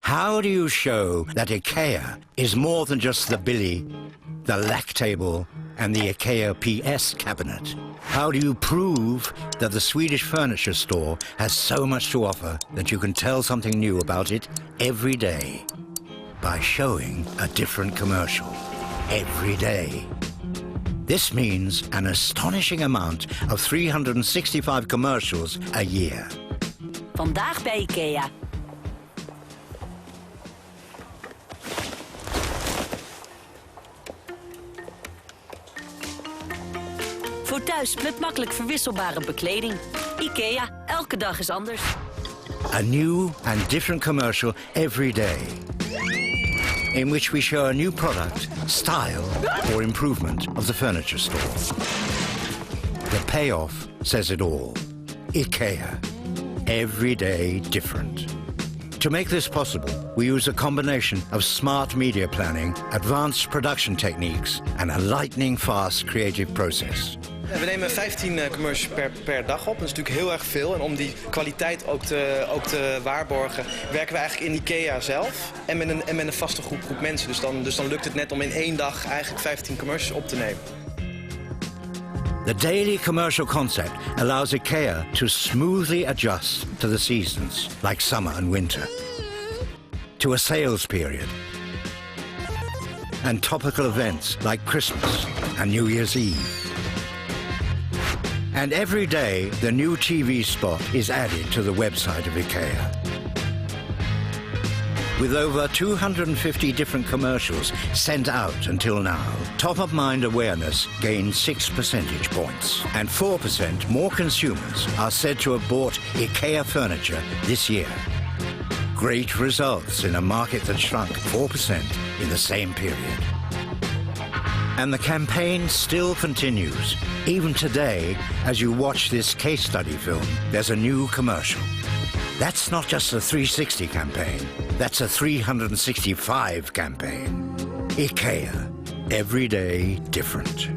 How do you show that IKEA is more than just the Billy, the lack table, and the IKEA PS cabinet? How do you prove that the Swedish furniture store has so much to offer that you can tell something new about it every day? By showing a different commercial every day. This means an astonishing amount of 365 commercials a year. Vandaag bij IKEA. Voor thuis met makkelijk verwisselbare bekleding. IKEA, elke dag is anders. A new and different commercial every day, in which we show a new product, style, or improvement of the furniture store. The payoff says it all. IKEA. Every day different. To make this possible, we use a combination of smart media planning, advanced production techniques, and a lightning-fast creative process. We nemen 15 commercials per dag op. Dat is natuurlijk heel erg veel. En om die kwaliteit ook te waarborgen, werken we eigenlijk in IKEA zelf. En met een vaste groep mensen. Dus dan lukt het net om in één dag eigenlijk 15 commercials op te nemen. The daily commercial concept allows IKEA to smoothly adjust to the seasons, like summer and winter, to a sales period, and topical events like Christmas and New Year's Eve. And every day, the new TV spot is added to the website of IKEA. With over 250 different commercials sent out until now, top-of-mind awareness gained 6 percentage points. And 4% more consumers are said to have bought IKEA furniture this year. Great results in a market that shrunk 4% in the same period. And the campaign still continues. Even today, as you watch this case study film, there's a new commercial. That's not just a 360 campaign, that's a 365 campaign. IKEA, every day different.